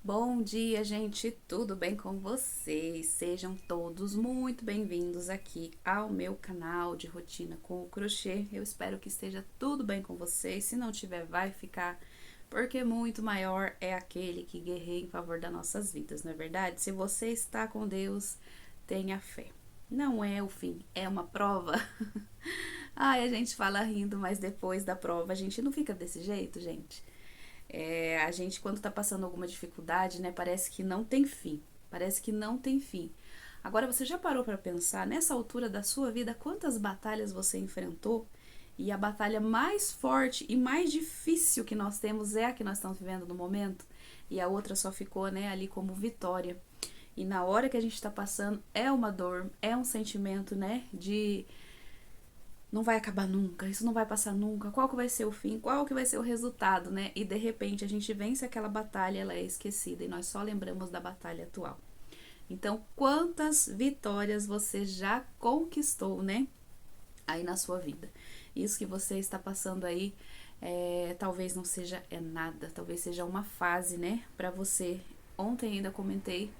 Bom dia, gente, tudo bem com vocês? Sejam todos muito bem-vindos aqui ao meu canal de rotina com o crochê. Eu espero que esteja tudo bem com vocês. Se não tiver, vai ficar, porque muito maior é aquele que guerreia em favor das nossas vidas, não é verdade? Se você está com Deus, tenha fé. Não é o fim, é uma prova. Ai, a gente fala rindo, mas depois da prova a gente não fica desse jeito, gente. A gente, quando tá passando alguma dificuldade, né, parece que não tem fim. Parece que não tem fim. Agora, você já parou para pensar, nessa altura da sua vida, quantas batalhas você enfrentou? E a batalha mais forte e mais difícil que nós temos é a que nós estamos vivendo no momento. E a outra só ficou, né, ali como vitória. E na hora que a gente está passando, é uma dor, é um sentimento, né, de não vai acabar nunca, isso não vai passar nunca, qual que vai ser o fim, qual que vai ser o resultado, né? E de repente a gente vence aquela batalha, ela é esquecida e nós só lembramos da batalha atual. Então, quantas vitórias você já conquistou, né? Aí na sua vida. Isso que você está passando aí, talvez não seja nada, talvez seja uma fase, né? Pra você. Ontem ainda comentei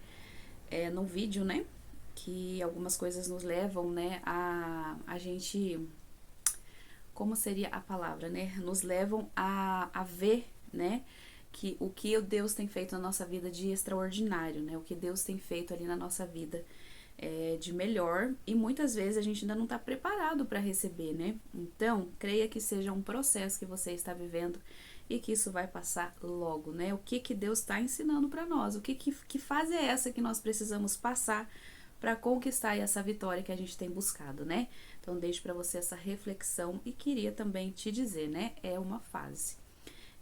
no vídeo, né? Que algumas coisas nos levam, né? A gente, como seria a palavra, né? Nos levam a ver, né? Que o que Deus tem feito na nossa vida de extraordinário, né? O que Deus tem feito ali na nossa vida de melhor, e muitas vezes a gente ainda não está preparado para receber, né? Então, creia que seja um processo que você está vivendo e que isso vai passar logo, né? O que Deus está ensinando para nós? Que fase é essa que nós precisamos passar para conquistar essa vitória que a gente tem buscado, né? Então, deixo para você essa reflexão e queria também te dizer, né? É uma fase,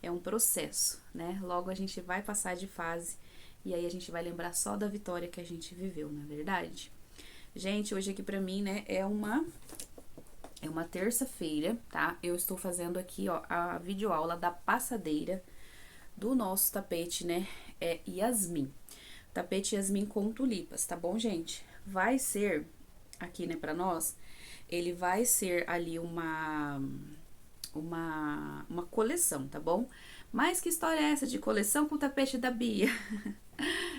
é um processo, né? Logo a gente vai passar de fase e aí a gente vai lembrar só da vitória que a gente viveu, não é verdade? Gente, hoje aqui pra mim, né, é uma terça-feira, tá? Eu estou fazendo aqui, ó, a videoaula da passadeira do nosso tapete, né, Yasmin. Tapete Yasmin com tulipas, tá bom, gente? Vai ser, aqui, né, pra nós, ele vai ser ali uma coleção, tá bom? Mas que história é essa de coleção com o tapete da Bia?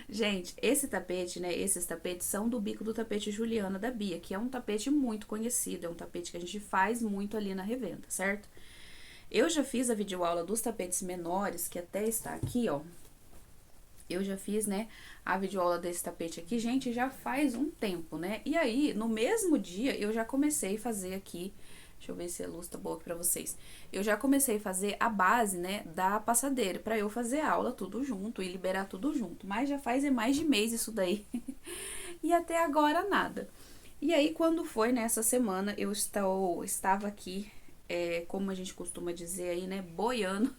Gente, esse tapete, né? Esses tapetes são do bico do tapete Juliana da Bia, que é um tapete muito conhecido, é um tapete que a gente faz muito ali na revenda, certo? Eu já fiz a videoaula dos tapetes menores, que até está aqui, ó. Eu já fiz, né, a videoaula desse tapete aqui, gente, já faz um tempo, né? E aí, no mesmo dia, eu já comecei a fazer aqui. Deixa eu ver se a luz tá boa aqui pra vocês. Eu já comecei a fazer a base, né, da passadeira, pra eu fazer a aula tudo junto e liberar tudo junto. Mas já faz mais de mês isso daí. E até agora nada. E aí, quando foi nessa semana, estava aqui, como a gente costuma dizer aí, né, boiando.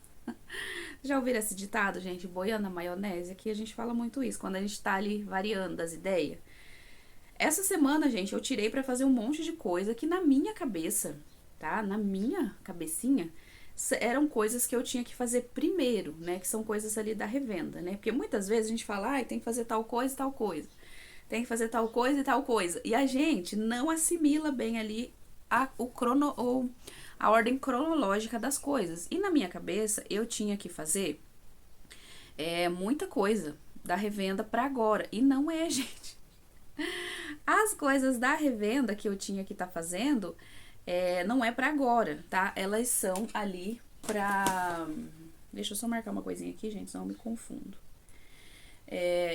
Já ouviram esse ditado, gente? Boiando na maionese? Aqui a gente fala muito isso, quando a gente tá ali variando das ideias. Essa semana, gente, eu tirei pra fazer um monte de coisa que na minha cabeça, tá? Na minha cabecinha, eram coisas que eu tinha que fazer primeiro, né? Que são coisas ali da revenda, né? Porque muitas vezes a gente fala, ai, tem que fazer tal coisa e tal coisa. Tem que fazer tal coisa e tal coisa. E a gente não assimila bem ali a ordem cronológica das coisas. E na minha cabeça, eu tinha que fazer muita coisa da revenda pra agora. E não é, gente. As coisas da revenda que eu tinha que estar fazendo não é pra agora, tá? Elas são ali pra. Deixa eu só marcar uma coisinha aqui, gente, senão eu me confundo.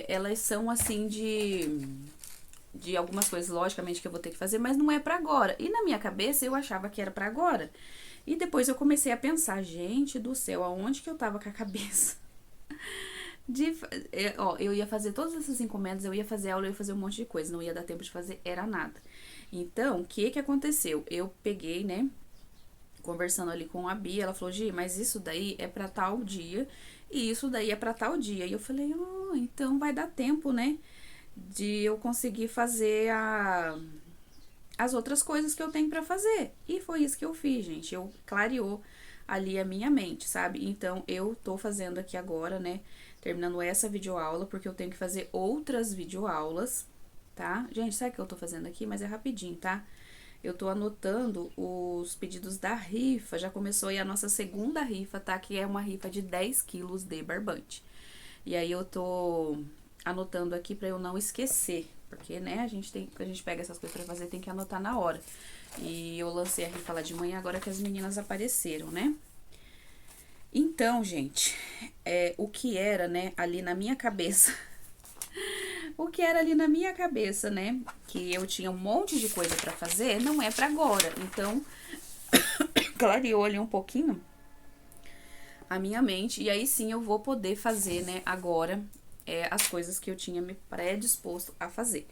Elas são assim de algumas coisas, logicamente, que eu vou ter que fazer, mas não é pra agora. E na minha cabeça eu achava que era pra agora. E depois eu comecei a pensar, gente do céu, aonde que eu tava com a cabeça? Eu ia fazer todas essas encomendas, eu ia fazer aula, eu ia fazer um monte de coisa, não ia dar tempo de fazer, era nada. Então, o que aconteceu? Eu peguei, né, conversando ali com a Bia, ela falou, Gi, mas isso daí é pra tal dia, e isso daí é pra tal dia. E eu falei, oh, então vai dar tempo, né, de eu conseguir fazer as outras coisas que eu tenho pra fazer. E foi isso que eu fiz, gente, eu clareou ali a minha mente, sabe? Então, eu tô fazendo aqui agora, né, terminando essa videoaula, porque eu tenho que fazer outras videoaulas, tá? Gente, sabe o que eu tô fazendo aqui? Mas é rapidinho, tá? Eu tô anotando os pedidos da rifa, já começou aí a nossa segunda rifa, tá? Que é uma rifa de 10 quilos de barbante. E aí eu tô anotando aqui pra eu não esquecer, porque, né, a gente pega essas coisas pra fazer, tem que anotar na hora. E eu lancei a Refala de Manhã agora que as meninas apareceram, né? Então, gente, o que era, né, ali na minha cabeça, o que era ali na minha cabeça, né, que eu tinha um monte de coisa pra fazer, não é pra agora. Então, clareou ali um pouquinho a minha mente, e aí sim eu vou poder fazer, né, agora, as coisas que eu tinha me predisposto a fazer.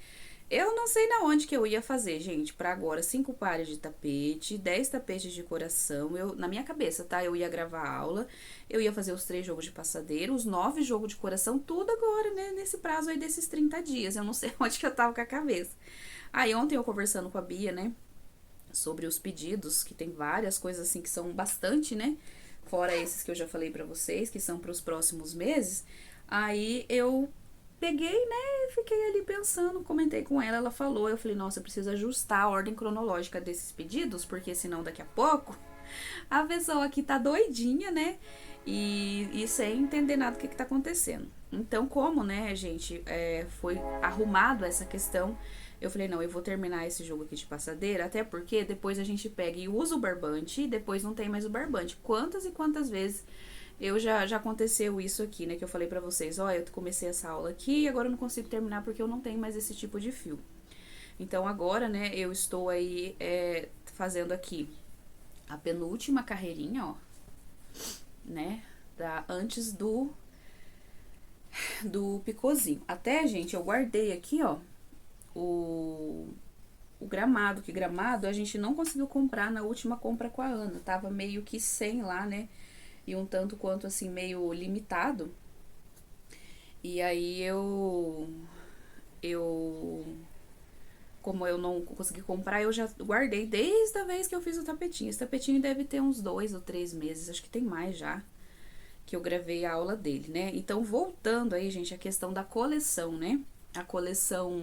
Eu não sei na onde que eu ia fazer, gente, pra agora, 5 pares de tapete, 10 tapetes de coração, na minha cabeça, tá? Eu ia gravar a aula, eu ia fazer os 3 jogos de passadeiro, os 9 jogos de coração, tudo agora, né, nesse prazo aí desses 30 dias, eu não sei onde que eu tava com a cabeça. Aí ontem eu conversando com a Bia, né, sobre os pedidos, que tem várias coisas assim que são bastante, né, fora esses que eu já falei pra vocês, que são pros próximos meses, aí eu peguei, né, fiquei ali pensando, comentei com ela, ela falou, eu falei, nossa, eu preciso ajustar a ordem cronológica desses pedidos, porque senão daqui a pouco a pessoa aqui tá doidinha, né, e sem entender nada do que tá acontecendo. Então, como, né, gente, foi arrumado essa questão, eu falei, não, eu vou terminar esse jogo aqui de passadeira, até porque depois a gente pega e usa o barbante, e depois não tem mais o barbante. Quantas e quantas vezes já aconteceu isso aqui, né? Que eu falei pra vocês, ó, eu comecei essa aula aqui e agora eu não consigo terminar porque eu não tenho mais esse tipo de fio. Então agora, né, eu estou aí fazendo aqui a penúltima carreirinha, ó, né? Antes do picôzinho. Até, gente, eu guardei aqui, ó, o gramado, que gramado a gente não conseguiu comprar na última compra com a Ana. Tava meio que sem lá, né? E um tanto quanto assim, meio limitado. E aí eu como eu não consegui comprar, eu já guardei desde a vez que eu fiz o tapetinho. Esse tapetinho deve ter uns 2 ou 3 meses, acho que tem mais já, que eu gravei a aula dele, né? Então, voltando aí, gente, a questão da coleção, né? A coleção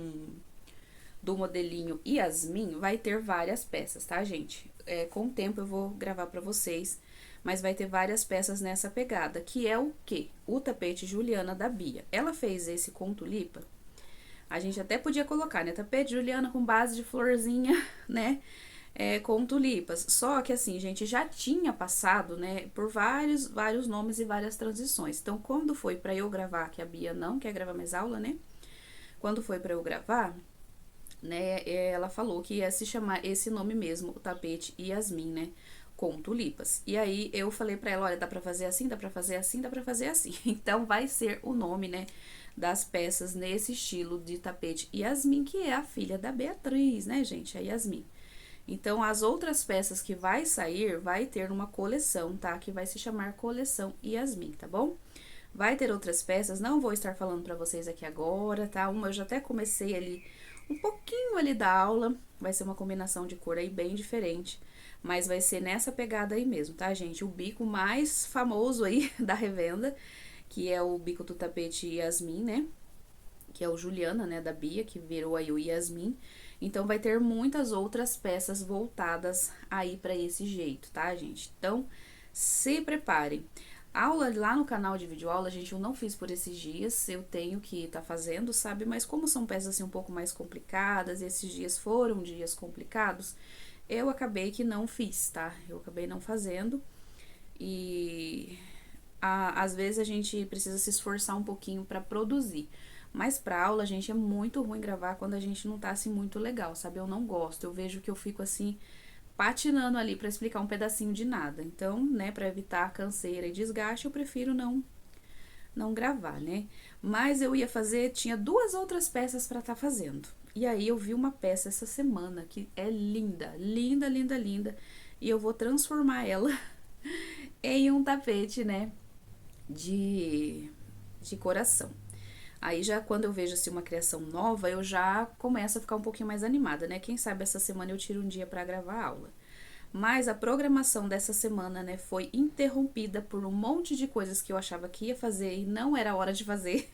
do modelinho Yasmin vai ter várias peças, tá, gente? Com o tempo eu vou gravar pra vocês, mas vai ter várias peças nessa pegada, que é o quê? O tapete Juliana da Bia. Ela fez esse com tulipa. A gente até podia colocar, né? Tapete Juliana com base de florzinha, né? Com tulipas. Só que assim, gente, já tinha passado, né? Por vários nomes e várias transições. Então, quando foi pra eu gravar, que a Bia não quer gravar mais aula, né? Quando foi pra eu gravar, né? Ela falou que ia se chamar esse nome mesmo, o tapete Yasmin, né? Com tulipas. E aí eu falei pra ela, olha, dá pra fazer assim, dá pra fazer assim, dá pra fazer assim. Então vai ser o nome, né, das peças nesse estilo de tapete Yasmin, que é a filha da Beatriz, né, gente? A Yasmin. Então, as outras peças que vai sair, vai ter uma coleção, tá? Que vai se chamar Coleção Yasmin, tá bom? Vai ter outras peças, não vou estar falando pra vocês aqui agora, tá? Uma eu já até comecei ali, um pouquinho ali da aula, vai ser uma combinação de cor aí bem diferente, mas vai ser nessa pegada aí mesmo, tá, gente? O bico mais famoso aí da revenda, que é o bico do tapete Yasmin, né? Que é o Juliana, né, da Bia, que virou aí o Yasmin. Então, vai ter muitas outras peças voltadas aí pra esse jeito, tá, gente? Então, se preparem. Aula lá no canal de videoaula, gente, eu não fiz por esses dias, eu tenho que tá fazendo, sabe? Mas como são peças assim um pouco mais complicadas, esses dias foram dias complicados, eu acabei que não fiz, tá? Eu acabei não fazendo e às vezes a gente precisa se esforçar um pouquinho pra produzir. Mas pra aula, gente, é muito ruim gravar quando a gente não tá assim muito legal, sabe? Eu não gosto, eu vejo que eu fico assim patinando ali pra explicar um pedacinho de nada. Então, né, pra evitar canseira e desgaste, eu prefiro não gravar, né? Mas eu ia fazer, tinha 2 outras peças pra tá fazendo. E aí eu vi uma peça essa semana que é linda, linda, linda, linda, e eu vou transformar ela em um tapete, né, de coração. Aí já quando eu vejo assim uma criação nova, eu já começo a ficar um pouquinho mais animada, né? Quem sabe essa semana eu tiro um dia pra gravar a aula. Mas a programação dessa semana, né, foi interrompida por um monte de coisas que eu achava que ia fazer e não era hora de fazer.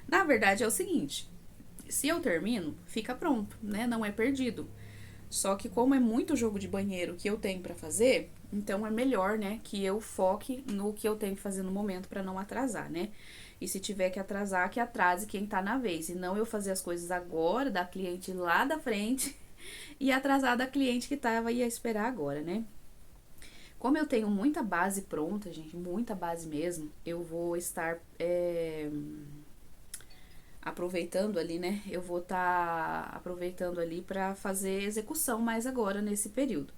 Na verdade é o seguinte, se eu termino, fica pronto, né? Não é perdido. Só que como é muito jogo de banheiro que eu tenho pra fazer, então é melhor, né, que eu foque no que eu tenho que fazer no momento pra não atrasar, né? E se tiver que atrasar, que atrase quem tá na vez. E não eu fazer as coisas agora, da cliente lá da frente, e atrasar da cliente que tava ia esperar agora, né? Como eu tenho muita base pronta, gente, muita base mesmo, eu vou estar aproveitando ali, né? Eu vou estar aproveitando ali para fazer execução mais agora nesse período.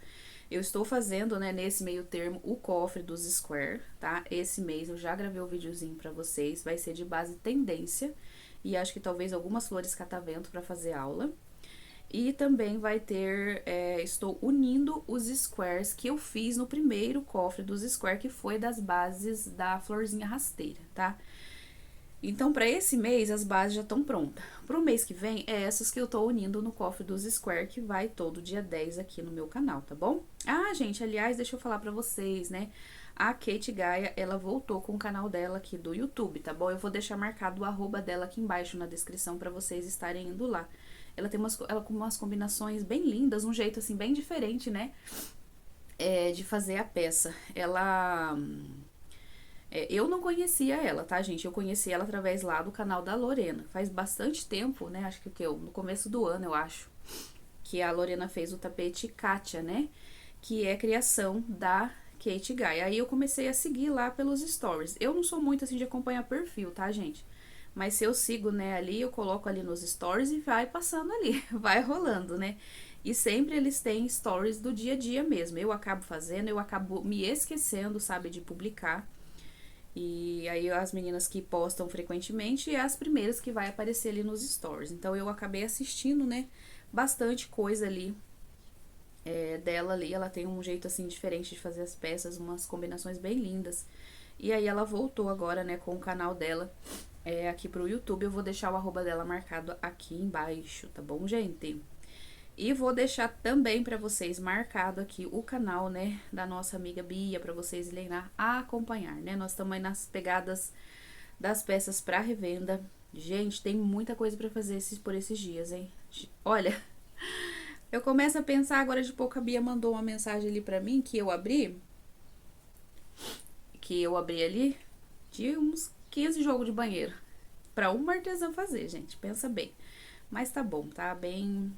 Eu estou fazendo, né, nesse meio termo, o cofre dos Square, tá? Esse mês eu já gravei o videozinho pra vocês, vai ser de base tendência, e acho que talvez algumas flores catavento pra fazer aula. E também vai ter, estou unindo os squares que eu fiz no primeiro cofre dos squares, que foi das bases da florzinha rasteira, tá? Então, para esse mês, as bases já estão prontas. Para o mês que vem, é essas que eu tô unindo no cofre dos Square, que vai todo dia 10 aqui no meu canal, tá bom? Ah, gente, aliás, deixa eu falar para vocês, né? A Kate Gaia, ela voltou com o canal dela aqui do YouTube, tá bom? Eu vou deixar marcado o arroba dela aqui embaixo na descrição para vocês estarem indo lá. Ela tem ela com umas combinações bem lindas, um jeito assim bem diferente, né? De fazer a peça. Eu não conhecia ela, tá, gente? Eu conheci ela através lá do canal da Lorena. Faz bastante tempo, né? Acho que no começo do ano, eu acho, que a Lorena fez o tapete Kátia, né? Que é criação da Kate Gaia. Aí eu comecei a seguir lá pelos stories. Eu não sou muito assim de acompanhar perfil, tá, gente? Mas se eu sigo, né, ali, eu coloco ali nos stories e vai passando ali, vai rolando, né? E sempre eles têm stories do dia a dia mesmo. Eu acabo fazendo, eu acabo me esquecendo, sabe, de publicar. E aí as meninas que postam frequentemente e as primeiras que vai aparecer ali nos stories. Então eu acabei assistindo, né, bastante coisa ali dela ali. Ela tem um jeito assim diferente de fazer as peças, umas combinações bem lindas. E aí ela voltou agora, né, com o canal dela aqui pro YouTube. Eu vou deixar o arroba dela marcado aqui embaixo, tá bom, gente? E vou deixar também para vocês marcado aqui o canal, né, da nossa amiga Bia, para vocês irem lá acompanhar, né? Nós estamos aí nas pegadas das peças para revenda. Gente, tem muita coisa para fazer por esses dias, hein? Olha, eu começo a pensar agora de pouco, a Bia mandou uma mensagem ali para mim que eu abri ali de uns 15 jogos de banheiro para uma artesã fazer, gente. Pensa bem. Mas tá bom, tá bem.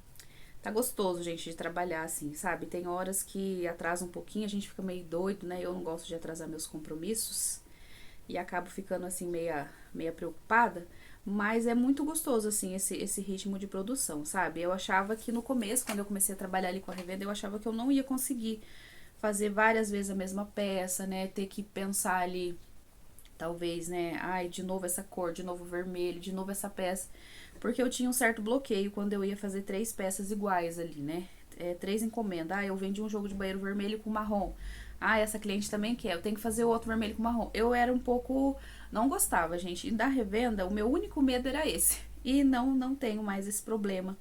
Tá gostoso, gente, de trabalhar assim, sabe? Tem horas que atrasa um pouquinho, a gente fica meio doido, né? Eu não gosto de atrasar meus compromissos e acabo ficando assim meia preocupada, mas é muito gostoso assim esse ritmo de produção, sabe? Eu achava que no começo, quando eu comecei a trabalhar ali com a revenda, eu achava que eu não ia conseguir fazer várias vezes a mesma peça, né? Ter que pensar ali, talvez, né? Ai, de novo essa cor, de novo vermelho, de novo essa peça. Porque eu tinha um certo bloqueio quando eu ia fazer 3 peças iguais ali, né? 3 encomendas. Ah, eu vendi um jogo de banheiro vermelho com marrom. Ah, essa cliente também quer. Eu tenho que fazer o outro vermelho com marrom. Eu era um pouco. Não gostava, gente. E da revenda, o meu único medo era esse. E não tenho mais esse problema.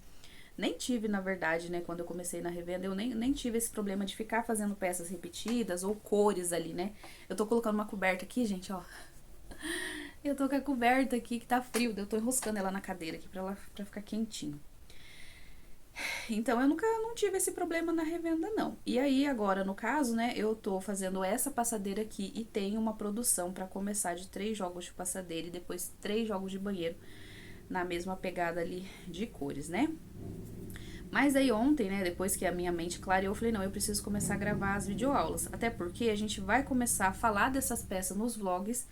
Nem tive, na verdade, né? Quando eu comecei na revenda, eu nem tive esse problema de ficar fazendo peças repetidas ou cores ali, né? Eu tô colocando uma coberta aqui, gente, ó. Eu tô com a coberta aqui que tá frio, eu tô enroscando ela na cadeira aqui pra ficar quentinho. Então eu não tive esse problema na revenda, não. E aí, agora, no caso, né, eu tô fazendo essa passadeira aqui e tenho uma produção pra começar de 3 jogos de passadeira e depois 3 jogos de banheiro na mesma pegada ali de cores, né? Mas aí ontem, né, depois que a minha mente clareou, eu falei, não, eu preciso começar a gravar as videoaulas. Até porque a gente vai começar a falar dessas peças nos vlogs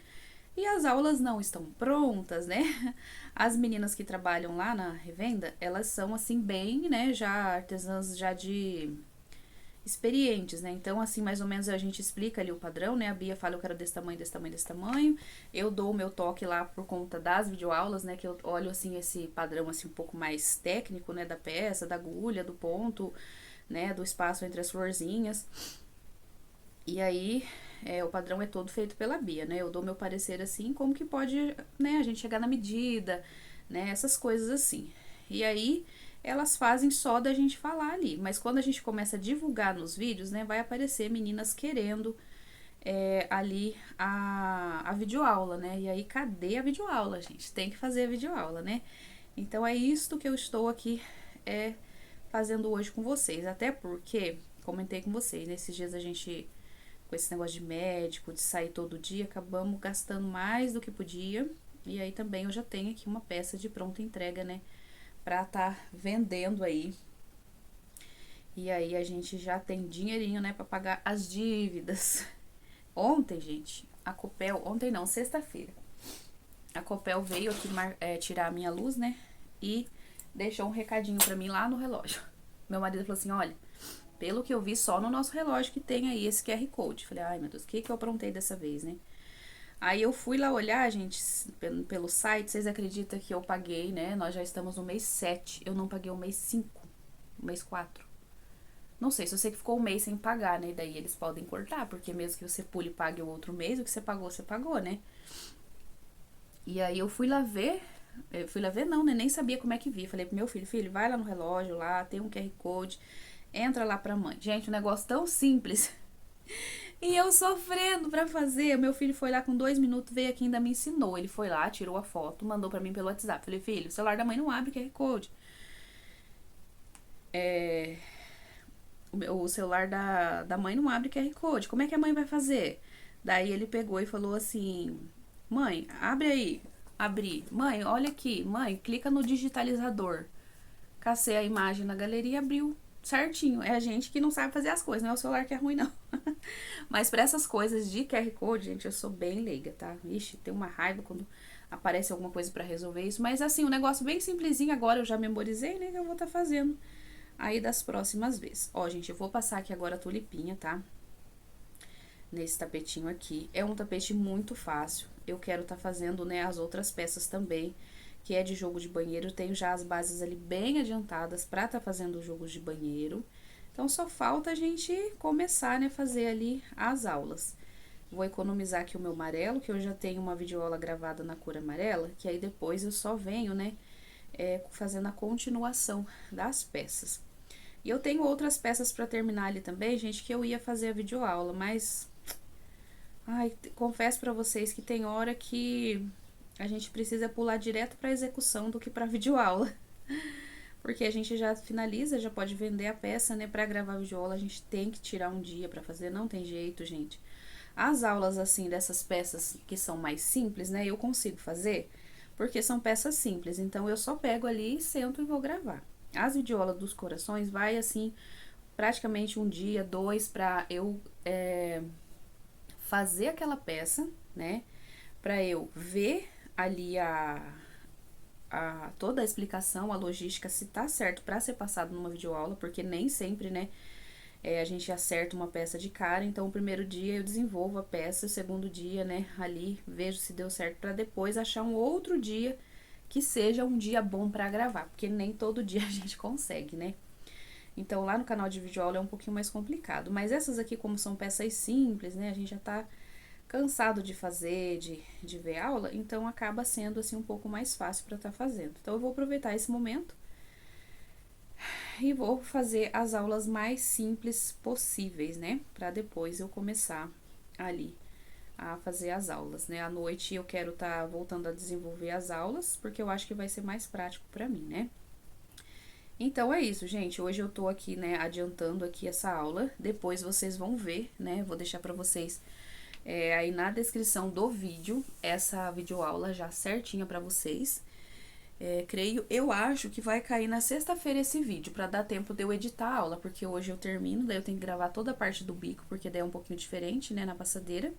e as aulas não estão prontas, né? As meninas que trabalham lá na revenda, elas são assim bem, né, já artesãs já de experientes, né? Então, assim, mais ou menos a gente explica ali o padrão, né? A Bia fala, eu quero desse tamanho, desse tamanho, desse tamanho. Eu dou o meu toque lá por conta das videoaulas, né? Que eu olho, assim, esse padrão, assim, um pouco mais técnico, né? Da peça, da agulha, do ponto, né? Do espaço entre as florzinhas. E aí, o padrão é todo feito pela Bia, né? Eu dou meu parecer assim, como que pode, né, a gente chegar na medida, né? Essas coisas assim. E aí, elas fazem só da gente falar ali. Mas quando a gente começa a divulgar nos vídeos, né, vai aparecer meninas querendo ali a videoaula, né? E aí, cadê a videoaula, gente? Tem que fazer a videoaula, né? Então, é isto que eu estou aqui fazendo hoje com vocês. Até porque, comentei com vocês, nesses dias a gente com esse negócio de médico, de sair todo dia, acabamos gastando mais do que podia. E aí também eu já tenho aqui uma peça de pronta entrega, né? Pra tá vendendo aí. E aí a gente já tem dinheirinho, né, pra pagar as dívidas. Ontem, gente, a Copel... Ontem não, sexta-feira. A Copel veio aqui tirar a minha luz, né? E deixou um recadinho pra mim lá no relógio. Meu marido falou assim, olha, pelo que eu vi, só no nosso relógio que tem aí esse QR Code. Falei, ai meu Deus, o que eu aprontei dessa vez, né? Aí eu fui lá olhar, gente, pelo site, vocês acreditam que eu paguei, né? Nós já estamos no mês 7, eu não paguei o mês 5, o mês 4. Não sei, se você que ficou um mês sem pagar, né? Daí eles podem cortar, porque mesmo que você pule e pague o outro mês, o que você pagou, né? E aí eu fui lá ver não, né? Nem sabia como é que via. Falei pro meu filho, filho, vai lá no relógio, lá tem um QR Code, entra lá pra mãe. Gente, um negócio tão simples. E eu sofrendo pra fazer. Meu filho foi lá com 2 minutos, veio aqui e ainda me ensinou. Ele foi lá, tirou a foto, mandou pra mim pelo WhatsApp. Falei, filho, o celular da mãe não abre QR Code. O celular da mãe não abre QR Code. Como é que a mãe vai fazer? Daí ele pegou e falou assim: mãe, abre aí. Abri. Mãe, olha aqui. Mãe, clica no digitalizador. Cacei a imagem na galeria e abriu certinho. É a gente que não sabe fazer as coisas, não é o celular que é ruim, não. Mas pra essas coisas de QR Code, gente, eu sou bem leiga, tá? Ixi, tem uma raiva quando aparece alguma coisa pra resolver isso. Mas assim, um negócio bem simplesinho, agora eu já memorizei, né? Que eu vou estar fazendo aí das próximas vezes. Ó, gente, eu vou passar aqui agora a tulipinha, tá? Nesse tapetinho aqui. É um tapete muito fácil. Eu quero tá fazendo, né, as outras peças também, que é de jogo de banheiro. Eu tenho já as bases ali bem adiantadas pra tá fazendo os jogos de banheiro. Então, só falta a gente começar, né, fazer ali as aulas. Vou economizar aqui o meu amarelo, que eu já tenho uma videoaula gravada na cor amarela, que aí depois eu só venho, né, fazendo a continuação das peças. E eu tenho outras peças pra terminar ali também, gente, que eu ia fazer a videoaula, mas... Ai, confesso pra vocês que tem hora que a gente precisa pular direto pra execução do que pra videoaula. Porque a gente já finaliza, já pode vender a peça, né? Pra gravar a videoaula, a gente tem que tirar um dia pra fazer, não tem jeito, gente. As aulas, assim, dessas peças que são mais simples, né? Eu consigo fazer, porque são peças simples. Então, eu só pego ali, sento e vou gravar. As videoaulas dos corações vai, assim, praticamente um dia, dois, pra eu fazer aquela peça, né? Pra eu ver ali toda a explicação, a logística, se tá certo pra ser passado numa videoaula, porque nem sempre, né, a gente acerta uma peça de cara. Então, o primeiro dia eu desenvolvo a peça, o segundo dia, né, ali vejo se deu certo pra depois achar um outro dia que seja um dia bom pra gravar, porque nem todo dia a gente consegue, né. Então, lá no canal de videoaula é um pouquinho mais complicado, mas essas aqui, como são peças simples, né, a gente já tá cansado de fazer, de ver aula, então acaba sendo assim um pouco mais fácil para estar fazendo. Então eu vou aproveitar esse momento e vou fazer as aulas mais simples possíveis, né? Para depois eu começar ali a fazer as aulas, né? À noite eu quero estar voltando a desenvolver as aulas, porque eu acho que vai ser mais prático para mim, né? Então é isso, gente. Hoje eu tô aqui, né, adiantando aqui essa aula. Depois vocês vão ver, né? Vou deixar para vocês aí na descrição do vídeo essa videoaula já certinha pra vocês. Eu acho que vai cair na sexta-feira esse vídeo, pra dar tempo de eu editar a aula, porque hoje eu termino, daí eu tenho que gravar toda a parte do bico, porque daí é um pouquinho diferente, né, na passadeira.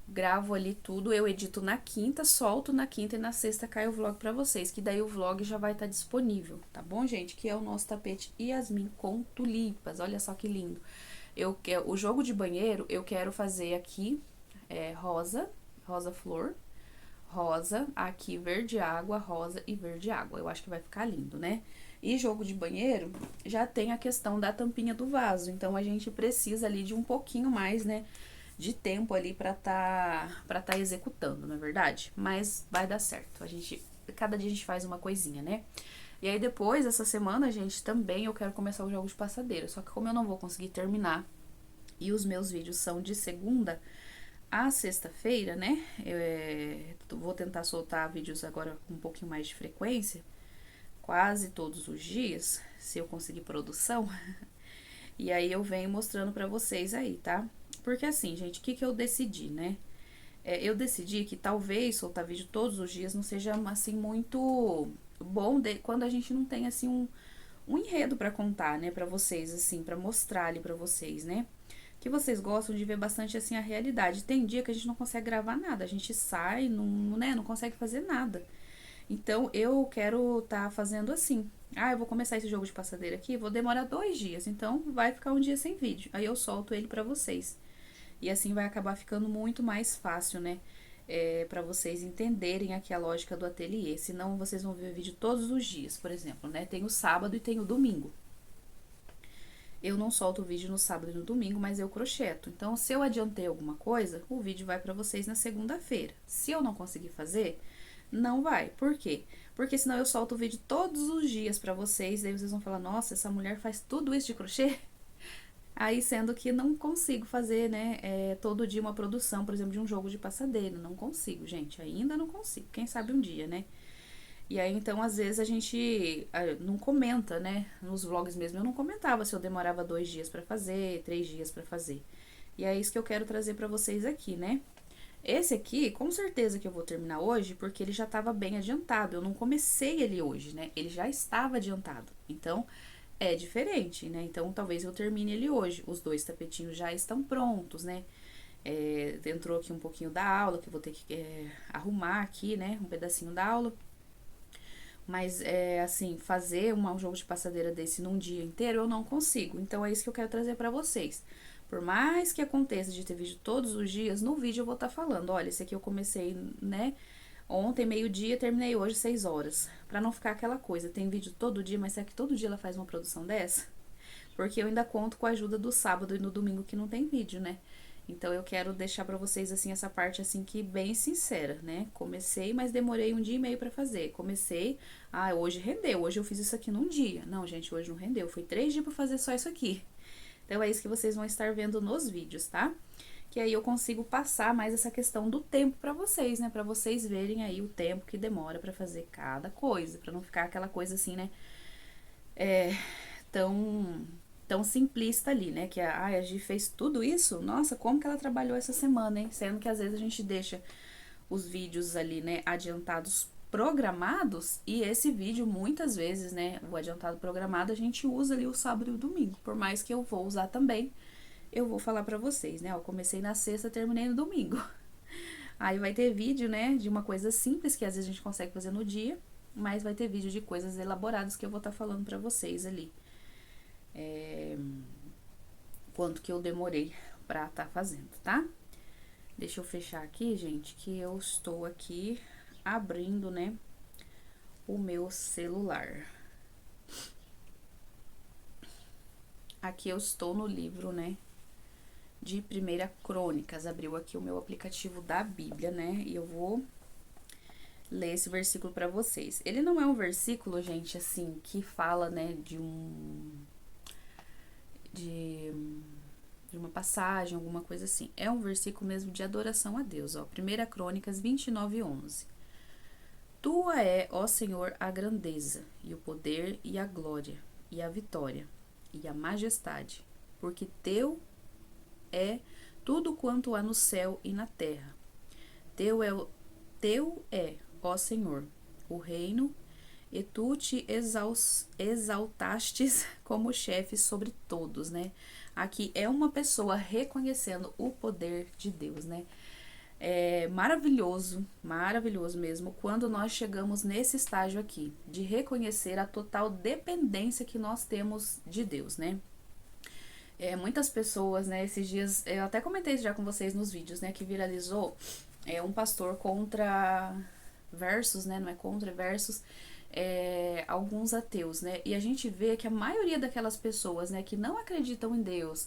Gravo ali tudo, eu edito na quinta, solto na quinta e na sexta cai o vlog pra vocês, que daí o vlog já vai estar disponível, tá bom, gente? Que é o nosso tapete Yasmin com tulipas, olha só que lindo. O jogo de banheiro eu quero fazer aqui rosa flor, rosa, aqui verde água, rosa e verde água. Eu acho que vai ficar lindo, né? E jogo de banheiro já tem a questão da tampinha do vaso, então a gente precisa ali de um pouquinho mais, né, de tempo ali pra tá executando, não é verdade? Mas vai dar certo. Cada dia a gente faz uma coisinha, né? E aí depois, essa semana, gente, também eu quero começar o jogo de passadeira. Só que como eu não vou conseguir terminar e os meus vídeos são de segunda a sexta-feira, né? Vou tentar soltar vídeos agora com um pouquinho mais de frequência, quase todos os dias, se eu conseguir produção. E aí eu venho mostrando pra vocês aí, tá? Porque assim, gente, o que eu decidi, né? eu decidi que talvez soltar vídeo todos os dias não seja, assim, muito bom quando a gente não tem, assim, um enredo pra contar, né, pra vocês, assim, pra mostrar ali pra vocês, né? Que vocês gostam de ver bastante, assim, a realidade. Tem dia que a gente não consegue gravar nada, a gente sai, não, né, não consegue fazer nada. Então, eu quero tá fazendo assim. Ah, eu vou começar esse jogo de passadeira aqui, vou demorar 2 dias, então vai ficar um dia sem vídeo. Aí eu solto ele pra vocês. E assim vai acabar ficando muito mais fácil, né? Para vocês entenderem aqui a lógica do ateliê. Senão vocês vão ver vídeo todos os dias, por exemplo, né? Tem o sábado e tem o domingo. Eu não solto o vídeo no sábado e no domingo, mas eu crocheto. Então, se eu adiantei alguma coisa, o vídeo vai para vocês na segunda-feira. Se eu não conseguir fazer, não vai. Por quê? Porque senão eu solto o vídeo todos os dias para vocês, daí vocês vão falar: "Nossa, essa mulher faz tudo isso de crochê?" Aí, sendo que não consigo fazer, né, todo dia uma produção, por exemplo, de um jogo de passadeira. Não consigo, gente, ainda não consigo. Quem sabe um dia, né? E aí, então, às vezes a gente não comenta, né? Nos vlogs mesmo, eu não comentava se eu demorava 2 dias pra fazer, 3 dias pra fazer. E é isso que eu quero trazer pra vocês aqui, né? Esse aqui, com certeza que eu vou terminar hoje, porque ele já tava bem adiantado. Eu não comecei ele hoje, né? Ele já estava adiantado. Então, é diferente, né? Então, talvez eu termine ele hoje. Os 2 tapetinhos já estão prontos, né? Entrou aqui um pouquinho da aula, que eu vou ter que arrumar aqui, né? Um pedacinho da aula. Mas, assim, fazer um jogo de passadeira desse num dia inteiro, eu não consigo. Então, é isso que eu quero trazer pra vocês. Por mais que aconteça de ter vídeo todos os dias, no vídeo eu vou estar falando: olha, esse aqui eu comecei, né, ontem, meio-dia, terminei hoje, 6 horas. Pra não ficar aquela coisa, tem vídeo todo dia, mas será que todo dia ela faz uma produção dessa? Porque eu ainda conto com a ajuda do sábado e no domingo que não tem vídeo, né? Então, eu quero deixar pra vocês, assim, essa parte, assim, que bem sincera, né? Comecei, mas demorei 1 dia e meio pra fazer. Comecei, hoje rendeu, hoje eu fiz isso aqui num dia. Não, gente, hoje não rendeu, foi 3 dias pra fazer só isso aqui. Então, é isso que vocês vão estar vendo nos vídeos, tá? Que aí eu consigo passar mais essa questão do tempo pra vocês, né? Pra vocês verem aí o tempo que demora pra fazer cada coisa, pra não ficar aquela coisa assim, né? Tão tão simplista ali, né? Que a Gi fez tudo isso? Nossa, como que ela trabalhou essa semana, hein? Sendo que às vezes a gente deixa os vídeos ali, né, adiantados programados, e esse vídeo muitas vezes, né, o adiantado programado a gente usa ali o sábado e o domingo, por mais que eu vou usar também, eu vou falar pra vocês, né, eu comecei na sexta, terminei no domingo. Aí vai ter vídeo, né, de uma coisa simples que às vezes a gente consegue fazer no dia, mas vai ter vídeo de coisas elaboradas que eu vou estar falando pra vocês ali. Quanto que eu demorei pra estar fazendo, tá? Deixa eu fechar aqui, gente, que eu estou aqui abrindo, né, o meu celular. Aqui eu estou no livro, né, de 1 Crônicas. Abriu aqui o meu aplicativo da Bíblia, né, e eu vou ler esse versículo pra vocês. Ele não é um versículo, gente, assim, que fala, né, de uma passagem, alguma coisa assim. É um versículo mesmo de adoração a Deus, ó. 1 Crônicas 29:11. Tua é, ó Senhor, a grandeza, e o poder, e a glória, e a vitória, e a majestade, porque teu é tudo quanto há no céu e na terra. Teu é, ó Senhor, o reino, e tu te exaltastes como chefe sobre todos, né? Aqui é uma pessoa reconhecendo o poder de Deus, né? É maravilhoso, maravilhoso mesmo, quando nós chegamos nesse estágio aqui, de reconhecer a total dependência que nós temos de Deus, né? Muitas pessoas, né, esses dias, eu até comentei isso já com vocês nos vídeos, né, que viralizou um pastor contra versus, né, não é contra, versus alguns ateus, né, e a gente vê que a maioria daquelas pessoas, né, que não acreditam em Deus,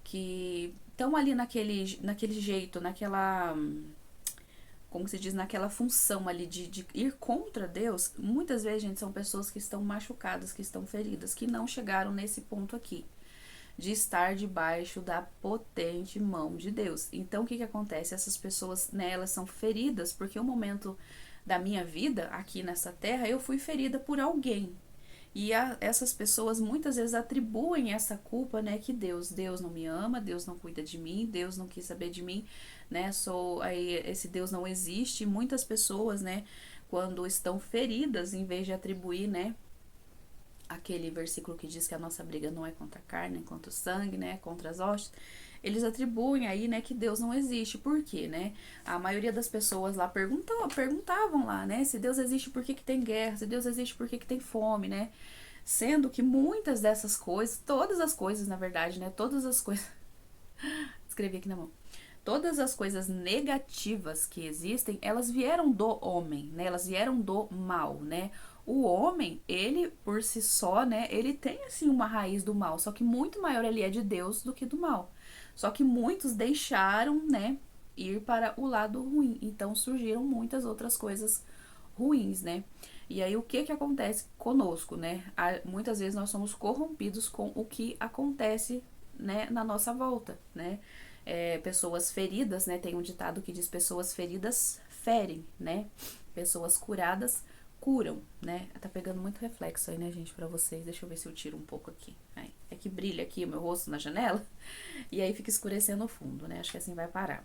que estão ali naquele jeito, naquela, como se diz, naquela função ali de ir contra Deus, muitas vezes, gente, são pessoas que estão machucadas, que estão feridas, que não chegaram nesse ponto aqui, de estar debaixo da potente mão de Deus. Então, o que acontece? Essas pessoas, né, elas são feridas, porque o momento da minha vida, aqui nessa terra, eu fui ferida por alguém. E essas pessoas muitas vezes atribuem essa culpa, né, que Deus não me ama, Deus não cuida de mim, Deus não quis saber de mim, né, aí esse Deus não existe. Muitas pessoas, né, quando estão feridas, em vez de atribuir, né, aquele versículo que diz que a nossa briga não é contra a carne, é contra o sangue, né, contra as hostes, eles atribuem aí, né, que Deus não existe. Por quê, né? A maioria das pessoas lá perguntavam lá, né, se Deus existe, por que que tem guerra? Se Deus existe, por que que tem fome, né? Sendo que muitas dessas coisas, todas as coisas, na verdade, né, todas as coisas, escrevi aqui na mão, todas as coisas negativas que existem, elas vieram do homem, né? Elas vieram do mal, né? O homem, ele por si só, né? Ele tem assim uma raiz do mal, só que muito maior ele é de Deus do que do mal. Só que muitos deixaram, né, ir para o lado ruim. Então surgiram muitas outras coisas ruins, né? E aí o que acontece conosco, né? Muitas vezes nós somos corrompidos com o que acontece, né, na nossa volta, né? Pessoas feridas, né? Tem um ditado que diz: pessoas feridas ferem, né? Pessoas curadas curam, né? Tá pegando muito reflexo aí, né, gente, pra vocês. Deixa eu ver se eu tiro um pouco aqui. Aí, é que brilha aqui o meu rosto na janela e aí fica escurecendo o fundo, né? Acho que assim vai parar.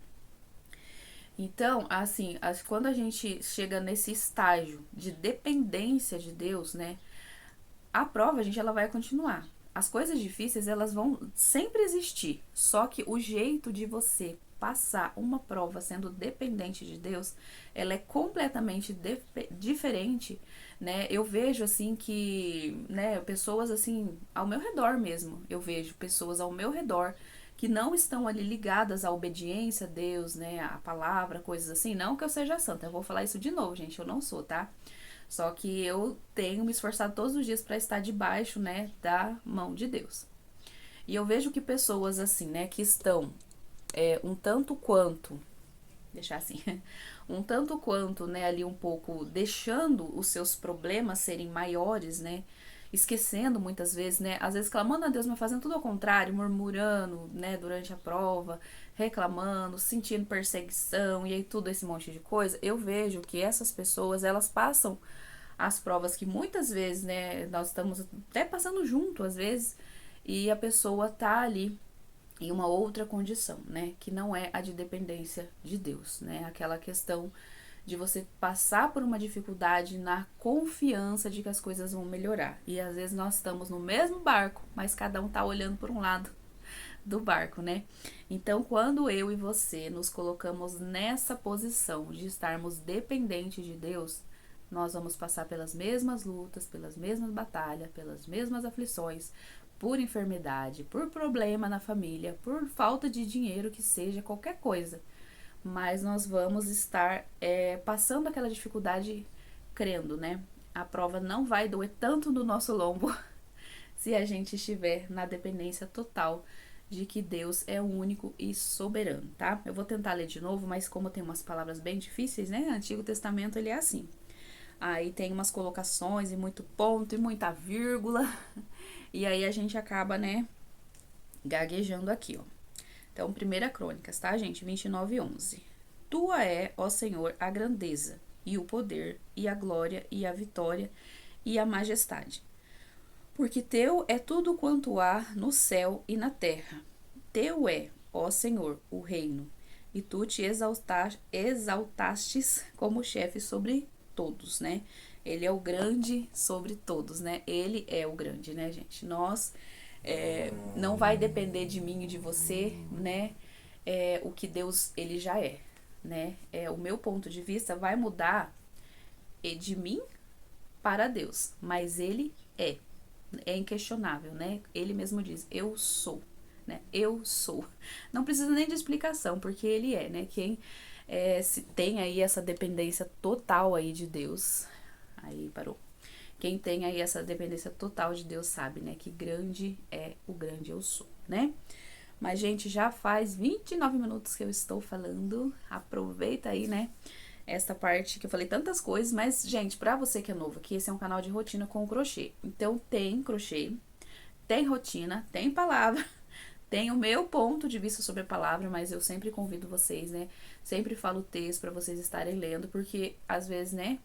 Então, assim, quando a gente chega nesse estágio de dependência de Deus, né? A prova, gente, ela vai continuar. As coisas difíceis, elas vão sempre existir. Só que o jeito de você passar uma prova sendo dependente de Deus, ela é completamente diferente, né? Eu vejo, assim, que, né, pessoas, assim, ao meu redor mesmo, eu vejo pessoas ao meu redor que não estão ali ligadas à obediência a Deus, né, à palavra, coisas assim. Não que eu seja santa, eu vou falar isso de novo, gente, eu não sou, tá? Só que eu tenho me esforçado todos os dias para estar debaixo, né, da mão de Deus. E eu vejo que pessoas assim, né, que estão um tanto quanto, deixar assim, um tanto quanto, né, ali um pouco deixando os seus problemas serem maiores, né, esquecendo muitas vezes, né, às vezes clamando a Deus, mas fazendo tudo ao contrário, murmurando, né, durante a prova, reclamando, sentindo perseguição e aí tudo esse monte de coisa. Eu vejo que essas pessoas, elas passam as provas que muitas vezes, né, nós estamos até passando junto às vezes, e a pessoa tá ali em uma outra condição, né, que não é a de dependência de Deus, né, aquela questão de você passar por uma dificuldade na confiança de que as coisas vão melhorar. E às vezes nós estamos no mesmo barco, mas cada um tá olhando por um lado do barco, né? Então, quando eu e você nos colocamos nessa posição de estarmos dependentes de Deus, nós vamos passar pelas mesmas lutas, pelas mesmas batalhas, pelas mesmas aflições, por enfermidade, por problema na família, por falta de dinheiro, que seja qualquer coisa. Mas nós vamos estar passando aquela dificuldade crendo, né? A prova não vai doer tanto no nosso lombo se a gente estiver na dependência total de que Deus é o único e soberano, tá? Eu vou tentar ler de novo, mas como tem umas palavras bem difíceis, né? Antigo Testamento ele é assim. Aí tem umas colocações e muito ponto e muita vírgula. E aí a gente acaba, né, gaguejando aqui, ó. Então, 1 Crônicas, tá, gente? 29:11. Tua é, ó Senhor, a grandeza, e o poder, e a glória, e a vitória, e a majestade. Porque teu é tudo quanto há no céu e na terra. Teu é, ó Senhor, o reino, e tu te exaltastes como chefe sobre todos, né? Ele é o grande sobre todos, né? Ele é o grande, né, gente? Nós não vai depender de mim e de você, né? O que Deus ele já é, né? O meu ponto de vista vai mudar de mim para Deus, mas ele é inquestionável, né? Ele mesmo diz: eu sou, né? Eu sou. Não precisa nem de explicação, porque ele é, né? Quem se tem aí essa dependência total aí de Deus, aí parou. Quem tem aí essa dependência total de Deus sabe, né? Que grande é o grande eu sou, né? Mas, gente, já faz 29 minutos que eu estou falando. Aproveita aí, né? Esta parte que eu falei tantas coisas, mas, gente, pra você que é novo aqui, esse é um canal de rotina com crochê. Então, tem crochê, tem rotina, tem palavra, tem o meu ponto de vista sobre a palavra, mas eu sempre convido vocês, né? Sempre falo o texto pra vocês estarem lendo, porque às vezes, né?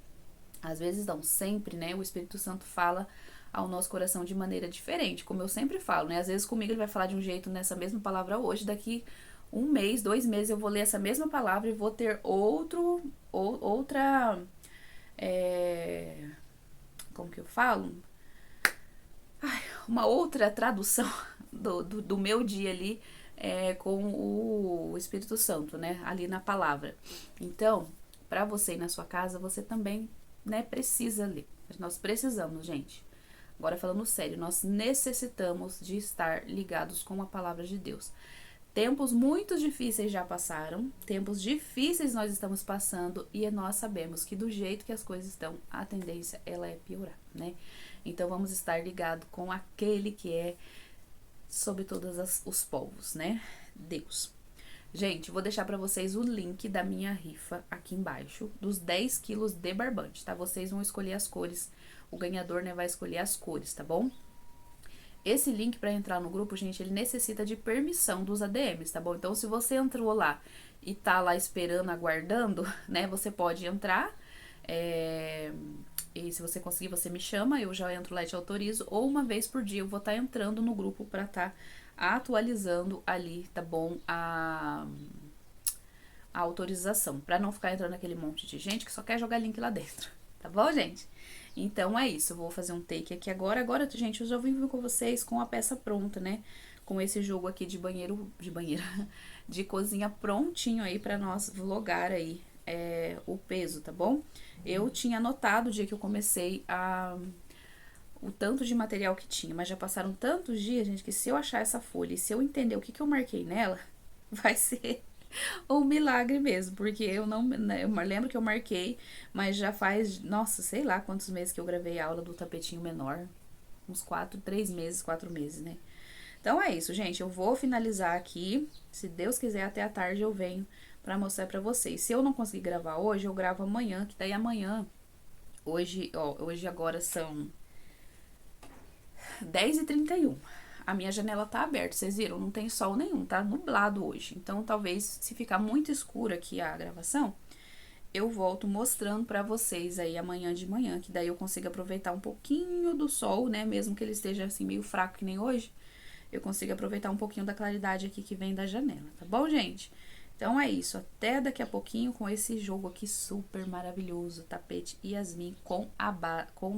Às vezes não, sempre, né? O Espírito Santo fala ao nosso coração de maneira diferente, como eu sempre falo, né? Às vezes comigo ele vai falar de um jeito nessa mesma palavra hoje, daqui um mês, 2 meses eu vou ler essa mesma palavra e vou ter outra, como que eu falo? Uma outra tradução do meu dia ali com o Espírito Santo, né? Ali na palavra. Então, para você ir na sua casa, você também, né, precisa ler. Nós precisamos, gente. Agora falando sério, nós necessitamos de estar ligados com a palavra de Deus. Tempos muito difíceis já passaram, tempos difíceis nós estamos passando e nós sabemos que do jeito que as coisas estão, a tendência ela é piorar, né? Então vamos estar ligados com aquele que é sobre todos os povos, né? Deus. Gente, vou deixar pra vocês o link da minha rifa aqui embaixo, dos 10 quilos de barbante, tá? Vocês vão escolher as cores, o ganhador, né, vai escolher as cores, tá bom? Esse link para entrar no grupo, gente, ele necessita de permissão dos ADMs, tá bom? Então, se você entrou lá e tá lá esperando, aguardando, né, você pode entrar, e se você conseguir, você me chama, eu já entro lá e te autorizo, ou uma vez por dia eu vou estar entrando no grupo para estar atualizando ali, tá bom? A autorização, para não ficar entrando aquele monte de gente que só quer jogar link lá dentro, tá bom, gente? Então é isso, eu vou fazer um take aqui agora. Agora, gente, eu já vim com vocês com a peça pronta, né? Com esse jogo aqui de de cozinha prontinho aí pra nós vlogar aí o peso, tá bom? Eu tinha anotado o dia que eu comecei o tanto de material que tinha, mas já passaram tantos dias, gente, que se eu achar essa folha e se eu entender o que eu marquei nela, vai ser um milagre mesmo, porque eu não, né, eu lembro que eu marquei, mas já faz, nossa, sei lá quantos meses que eu gravei a aula do tapetinho menor, uns 4 meses, né? Então é isso, gente, eu vou finalizar aqui, se Deus quiser até a tarde eu venho pra mostrar pra vocês. Se eu não conseguir gravar hoje, eu gravo amanhã, que daí amanhã, hoje agora são 10h31. A minha janela tá aberta, vocês viram? Não tem sol nenhum, tá nublado hoje. Então, talvez, se ficar muito escuro aqui a gravação, eu volto mostrando pra vocês aí amanhã de manhã, que daí eu consigo aproveitar um pouquinho do sol, né? Mesmo que ele esteja assim meio fraco que nem hoje, eu consigo aproveitar um pouquinho da claridade aqui que vem da janela, tá bom, gente? Então é isso, até daqui a pouquinho com esse jogo aqui super maravilhoso, tapete Yasmin com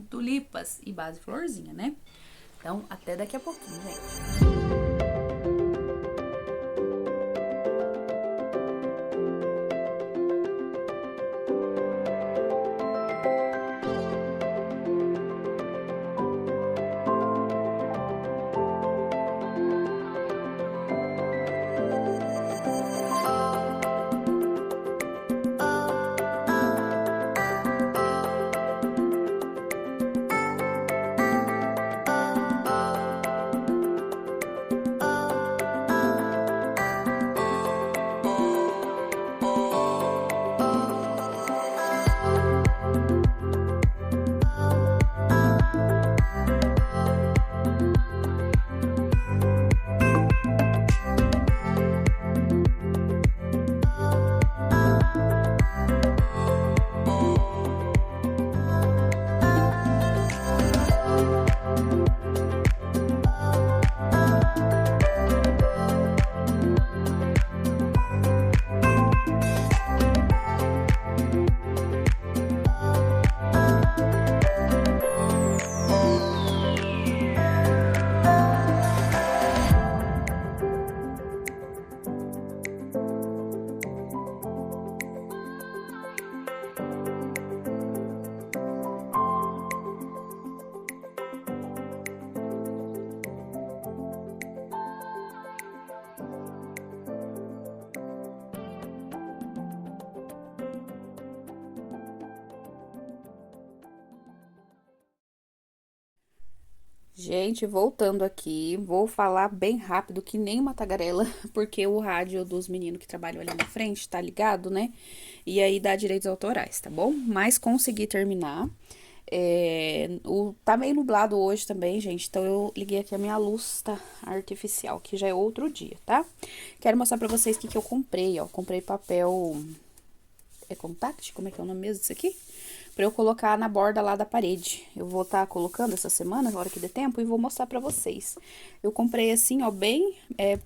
tulipas e base florzinha, né? Então, até daqui a pouquinho, gente. Gente, voltando aqui, vou falar bem rápido, que nem uma tagarela, porque o rádio dos meninos que trabalham ali na frente tá ligado, né? E aí dá direitos autorais, tá bom? Mas consegui terminar. Tá meio nublado hoje também, gente, então eu liguei aqui a minha luz, tá? Artificial, que já é outro dia, tá? Quero mostrar pra vocês o que eu comprei, ó. Comprei papel... É contact? Como é que é o nome mesmo disso aqui? pra eu colocar na borda lá da parede. Eu vou estar colocando essa semana, na hora que der tempo, e vou mostrar pra vocês. Eu comprei assim, ó, bem,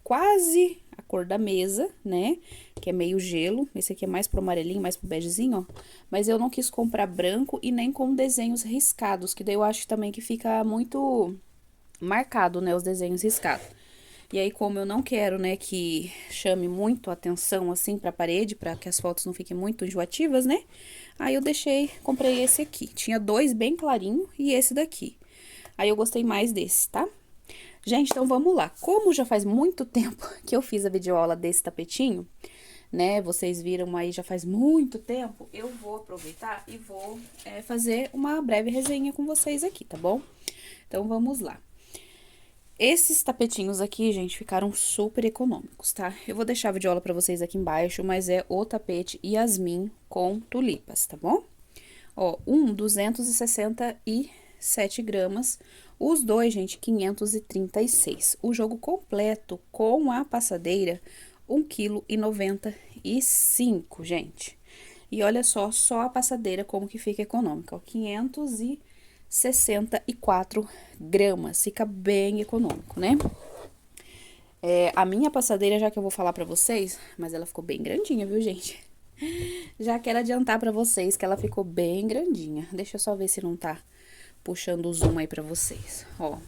quase a cor da mesa, né? Que é meio gelo. Esse aqui é mais pro amarelinho, mais pro begezinho, ó. Mas eu não quis comprar branco e nem com desenhos riscados, que daí eu acho também que fica muito marcado, né, os desenhos riscados. E aí, como eu não quero, né, que chame muito a atenção, assim, pra parede, pra que as fotos não fiquem muito enjoativas, né? Aí eu comprei esse aqui. Tinha dois bem clarinho e esse daqui. Aí eu gostei mais desse, tá? Gente, então vamos lá. Como já faz muito tempo que eu fiz a videoaula desse tapetinho, né? Vocês viram aí já faz muito tempo, eu vou aproveitar e vou fazer uma breve resenha com vocês aqui, tá bom? Então, vamos lá. Esses tapetinhos aqui, gente, ficaram super econômicos, tá? Eu vou deixar a videoaula pra vocês aqui embaixo, mas é o tapete Yasmin com tulipas, tá bom? Ó, 267 gramas. Os dois, gente, 536. O jogo completo com a passadeira, 1,95 kg, gente. E olha só a passadeira como que fica econômica, ó, 564 gramas, fica bem econômico, né? A minha passadeira, já que eu vou falar pra vocês, mas ela ficou bem grandinha, viu, gente? Já quero adiantar pra vocês que ela ficou bem grandinha. Deixa eu só ver se não tá puxando o zoom aí pra vocês, ó.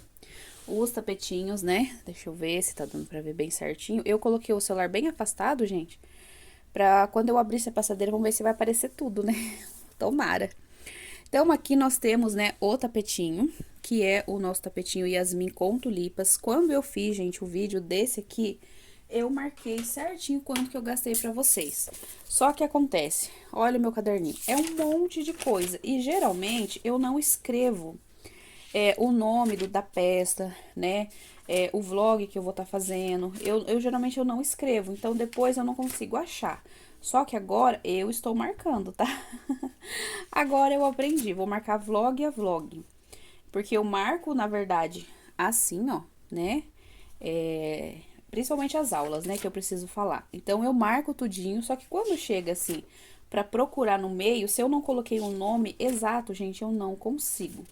Os tapetinhos, né? Deixa eu ver se tá dando pra ver bem certinho. Eu coloquei o celular bem afastado, gente, pra quando eu abrir essa passadeira, vamos ver se vai aparecer tudo, né? Tomara. Então, aqui nós temos, né, o tapetinho, que é o nosso tapetinho Yasmin com tulipas. Quando eu fiz, gente, o vídeo desse aqui, eu marquei certinho quanto que eu gastei pra vocês. Só que acontece, olha o meu caderninho, é um monte de coisa. E, geralmente, eu não escrevo o nome da peça, né, o vlog que eu vou estar fazendo. Geralmente, eu não escrevo, então, depois eu não consigo achar. Só que agora eu estou marcando, tá? Agora eu aprendi, vou marcar vlog a vlog. Porque eu marco, na verdade, assim, ó, né? Principalmente as aulas, né, que eu preciso falar. Então, eu marco tudinho, só que quando chega assim, pra procurar no meio, se eu não coloquei um nome exato, gente, eu não consigo.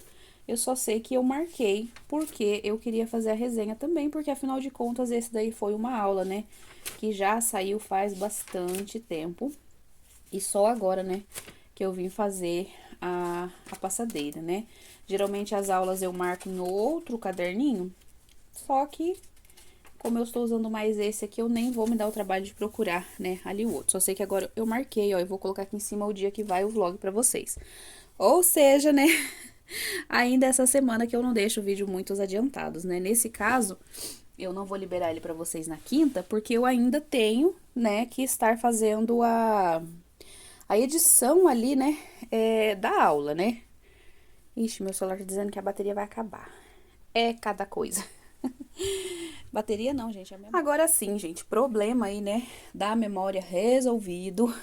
Eu só sei que eu marquei porque eu queria fazer a resenha também, porque afinal de contas, esse daí foi uma aula, né? Que já saiu faz bastante tempo. E só agora, né, que eu vim fazer a passadeira, né? Geralmente as aulas eu marco no outro caderninho, só que como eu estou usando mais esse aqui, eu nem vou me dar o trabalho de procurar, né, ali o outro. Só sei que agora eu marquei, ó, eu vou colocar aqui em cima o dia que vai o vlog pra vocês. Ou seja, né, ainda essa semana que eu não deixo o vídeo muitos adiantados, né? Nesse caso, eu não vou liberar ele pra vocês na quinta, porque eu ainda tenho, né, que estar fazendo a edição ali, né, da aula, né? Ixi, meu celular tá dizendo que a bateria vai acabar. É cada coisa. Bateria não, gente, é a memória. Agora sim, gente, problema aí, né, da memória resolvido.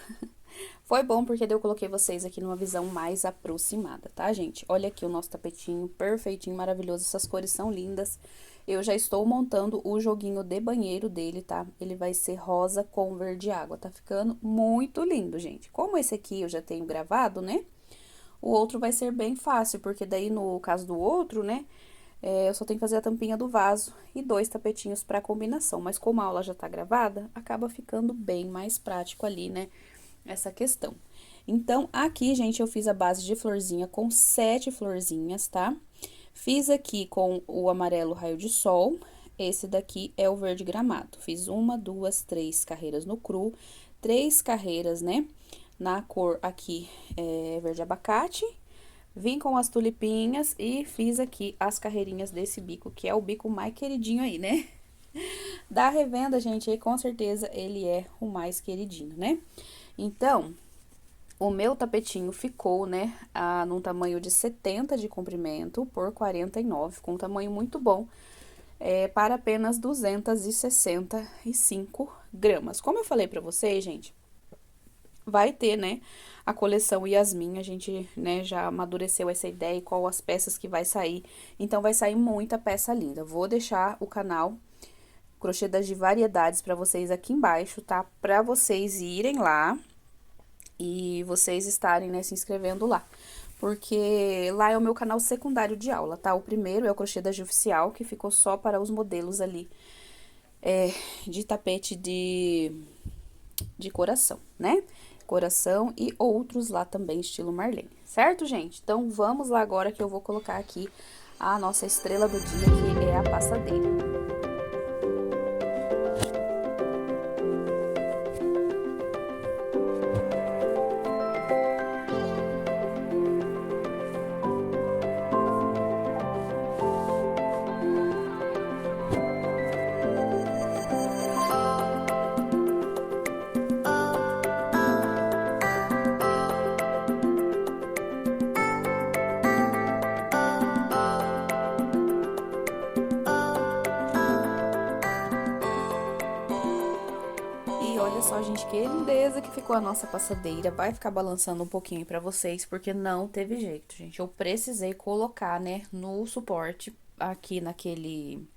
Foi bom porque daí eu coloquei vocês aqui numa visão mais aproximada, tá, gente? Olha aqui o nosso tapetinho, perfeitinho, maravilhoso, essas cores são lindas. Eu já estou montando o joguinho de banheiro dele, tá? Ele vai ser rosa com verde água, tá ficando muito lindo, gente. Como esse aqui eu já tenho gravado, né? O outro vai ser bem fácil, porque daí no caso do outro, né? Eu só tenho que fazer a tampinha do vaso e 2 tapetinhos pra combinação. Mas como a aula já tá gravada, acaba ficando bem mais prático ali, né? Essa questão. Então, aqui, gente, eu fiz a base de florzinha com 7 florzinhas, tá? Fiz aqui com o amarelo raio de sol, esse daqui é o verde gramado. Fiz 1, 2, 3 carreiras no cru, 3 carreiras, né? Na cor aqui, verde abacate. Vim com as tulipinhas e fiz aqui as carreirinhas desse bico, que é o bico mais queridinho aí, né? Da revenda, gente, aí com certeza ele é o mais queridinho, né? Então, o meu tapetinho ficou, né, num tamanho de 70 de comprimento por 49, com um tamanho muito bom, para apenas 265 gramas. Como eu falei pra vocês, gente, vai ter, né, a coleção Yasmin, a gente, né, já amadureceu essa ideia e qual as peças que vai sair. Então, vai sair muita peça linda. Vou deixar o canal Crochê das de Variedades pra vocês aqui embaixo, tá? Pra vocês irem lá e vocês estarem, né, se inscrevendo lá. Porque lá é o meu canal secundário de aula, tá? O primeiro é o Crochê da Gi Oficial, que ficou só para os modelos ali de tapete de coração, né? Coração e outros lá também, estilo Marlene, certo, gente? Então, vamos lá agora que eu vou colocar aqui a nossa estrela do dia, que é a passadeira. E olha só, gente, que lindeza que ficou a nossa passadeira. Vai ficar balançando um pouquinho pra vocês, porque não teve jeito, gente. Eu precisei colocar, né, no suporte, aqui naquele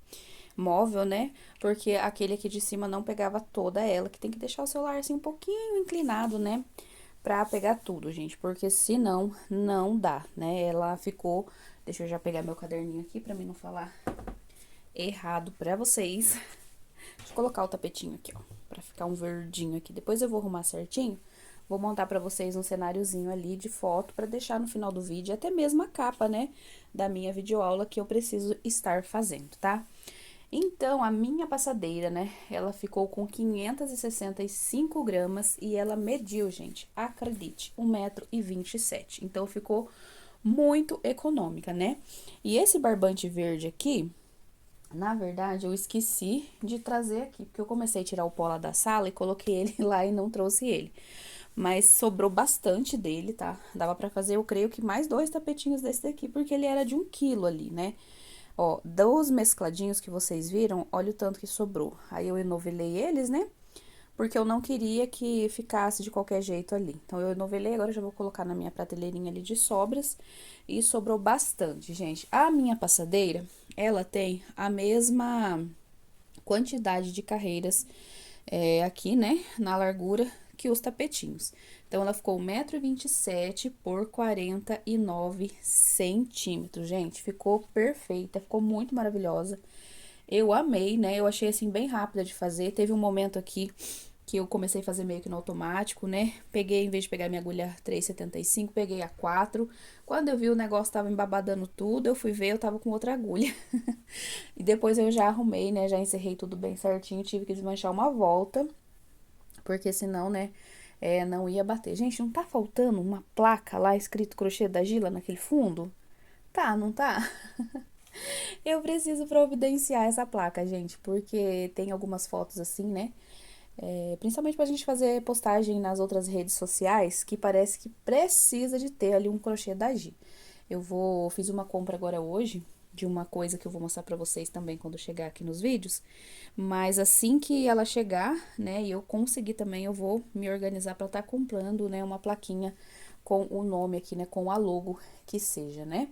móvel, né? Porque aquele aqui de cima não pegava toda ela, que tem que deixar o celular assim um pouquinho inclinado, né? Pra pegar tudo, gente, porque senão não dá, né? Ela ficou... Deixa eu já pegar meu caderninho aqui pra mim não falar errado pra vocês. Deixa eu colocar o tapetinho aqui, ó, pra ficar um verdinho aqui. Depois eu vou arrumar certinho, vou montar pra vocês um cenáriozinho ali de foto pra deixar no final do vídeo, até mesmo a capa, né, da minha videoaula que eu preciso estar fazendo, tá? Então, a minha passadeira, né, ela ficou com 565 gramas e ela mediu, gente, acredite, 1,27 m. Então, ficou muito econômica, né? E esse barbante verde aqui, na verdade, eu esqueci de trazer aqui, porque eu comecei a tirar o pó lá da sala e coloquei ele lá e não trouxe ele. Mas sobrou bastante dele, tá? Dava pra fazer, eu creio que mais 2 tapetinhos desse daqui, porque ele era de 1 quilo ali, né? Ó, dos mescladinhos que vocês viram, olha o tanto que sobrou. Aí eu enovelei eles, né? Porque eu não queria que ficasse de qualquer jeito ali. Então, eu enovelei, agora eu já vou colocar na minha prateleirinha ali de sobras. E sobrou bastante, gente. A minha passadeira, ela tem a mesma quantidade de carreiras aqui, né, na largura que os tapetinhos. Então, ela ficou 1,27 m por 49 centímetros, gente. Ficou perfeita, ficou muito maravilhosa. Eu amei, né? Eu achei, assim, bem rápida de fazer. Teve um momento aqui que eu comecei a fazer meio que no automático, né? Peguei, em vez de pegar minha agulha 3,75, peguei a 4. Quando eu vi o negócio tava embabadando tudo, eu fui ver, eu tava com outra agulha. E depois eu já arrumei, né? Já encerrei tudo bem certinho, tive que desmanchar uma volta, porque senão, né, não ia bater. Gente, não tá faltando uma placa lá escrito crochê da Gila naquele fundo? Tá, não tá? Eu preciso providenciar essa placa, gente, porque tem algumas fotos assim, né? Principalmente pra gente fazer postagem nas outras redes sociais, que parece que precisa de ter ali um crochê da Gi. Fiz uma compra agora hoje, de uma coisa que eu vou mostrar pra vocês também quando chegar aqui nos vídeos, mas assim que ela chegar, né, e eu conseguir também, eu vou me organizar pra estar comprando, né, uma plaquinha com o nome aqui, né, com a logo que seja, né.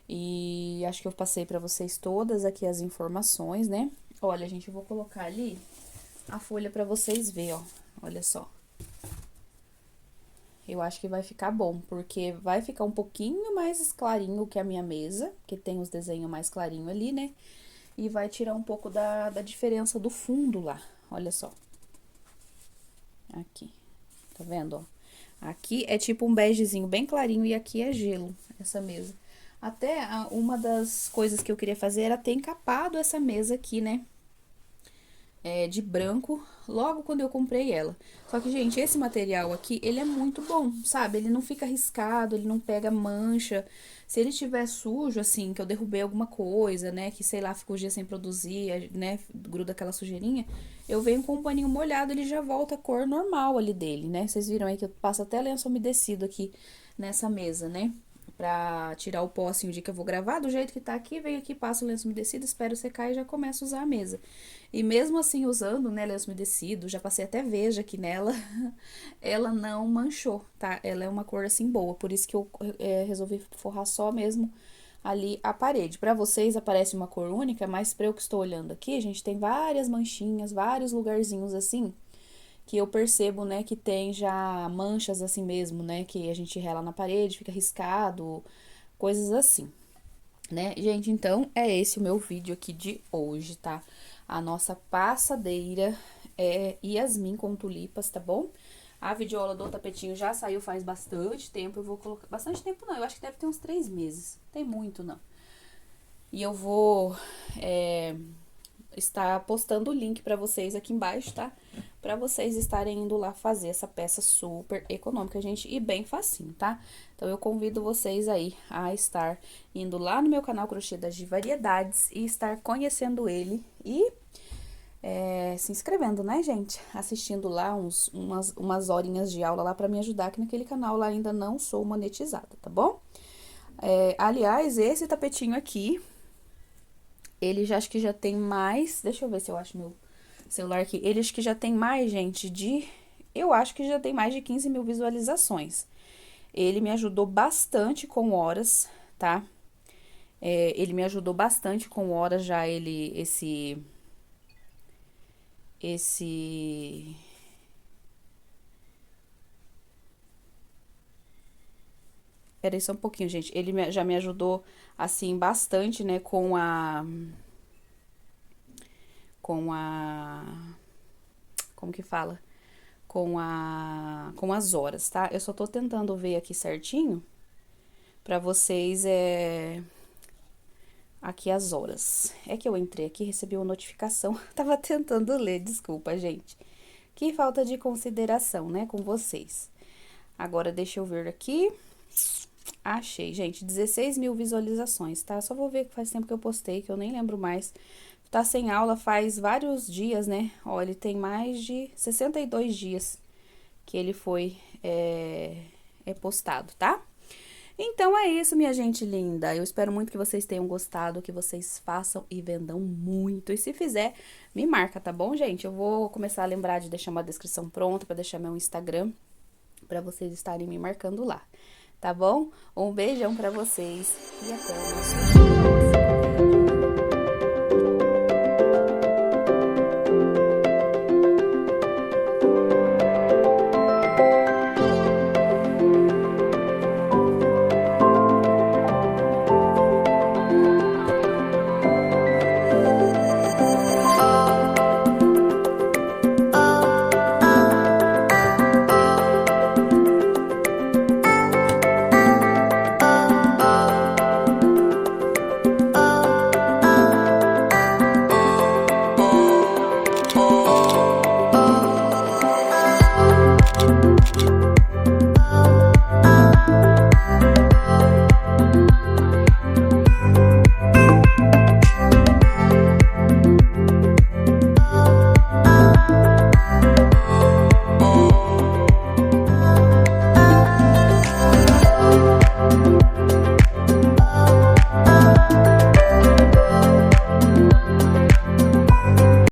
E acho que eu passei pra vocês todas aqui as informações, né. Olha, gente, eu vou colocar ali a folha pra vocês verem, ó. Olha só. Eu acho que vai ficar bom, porque vai ficar um pouquinho mais clarinho que a minha mesa, que tem os desenhos mais clarinho ali, né? E vai tirar um pouco da diferença do fundo lá, olha só. Aqui, tá vendo, ó? Aqui é tipo um begezinho bem clarinho e aqui é gelo, essa mesa. Até uma das coisas que eu queria fazer era ter encapado essa mesa aqui, né? De branco, logo quando eu comprei ela. Só que, gente, esse material aqui, ele é muito bom, sabe? Ele não fica riscado, ele não pega mancha. Se ele tiver sujo, assim, que eu derrubei alguma coisa, né? Que, sei lá, ficou o dia sem produzir, né? Gruda aquela sujeirinha. Eu venho com um paninho molhado, ele já volta a cor normal ali dele, né? Vocês viram aí que eu passo até lenço umedecido aqui nessa mesa, né? Pra tirar o pó, assim, o dia que eu vou gravar, do jeito que tá aqui, venho aqui, passo o lenço umedecido, espero secar e já começo a usar a mesa. E mesmo assim, usando, né, lenço umedecido, já passei até veja aqui nela, ela não manchou, tá? Ela é uma cor, assim, boa, por isso que eu resolvi forrar só mesmo ali a parede. Pra vocês aparece uma cor única, mas pra eu que estou olhando aqui, gente, tem várias manchinhas, vários lugarzinhos assim, que eu percebo, né, que tem já manchas assim mesmo, né, que a gente rela na parede, fica riscado, coisas assim, né? Gente, então é esse o meu vídeo aqui de hoje, tá? A nossa passadeira é Yasmin com tulipas, tá bom? A videoaula do tapetinho já saiu faz bastante tempo, eu vou colocar... Bastante tempo não, eu acho que deve ter uns 3 meses, tem muito não. E eu vou estar postando o link pra vocês aqui embaixo, tá? Pra vocês estarem indo lá fazer essa peça super econômica, gente, e bem facinho, tá? Então, eu convido vocês aí a estar indo lá no meu canal Crochê das Variedades e estar conhecendo ele e se inscrevendo, né, gente? Assistindo lá umas horinhas de aula lá pra me ajudar, que naquele canal lá ainda não sou monetizada, tá bom? Aliás, esse tapetinho aqui, ele já acho que já tem mais... Deixa eu ver se eu acho meu celular aqui. Ele acho que já tem mais, gente, de... Eu acho que já tem mais de 15 mil visualizações. Ele me ajudou bastante com horas, tá? Ele me ajudou bastante com horas já, esse... Peraí só um pouquinho, gente. Ele já me ajudou, assim, bastante, né, com a... Como que fala? Com as horas, tá? Eu só tô tentando ver aqui certinho pra vocês, aqui as horas. É que eu entrei aqui, recebi uma notificação, tava tentando ler, desculpa, gente. Que falta de consideração, né, com vocês. Agora, deixa eu ver aqui. Achei, gente, 16 mil visualizações, tá? Só vou ver que faz tempo que eu postei, que eu nem lembro mais. Tá sem aula faz vários dias, né? Ó, ele tem mais de 62 dias que ele foi postado, tá? Então é isso, minha gente linda. Eu espero muito que vocês tenham gostado, que vocês façam e vendam muito. E se fizer, me marca, tá bom, gente? Eu vou começar a lembrar de deixar uma descrição pronta pra deixar meu Instagram, pra vocês estarem me marcando lá, tá bom? Um beijão pra vocês e até o próximo vídeo.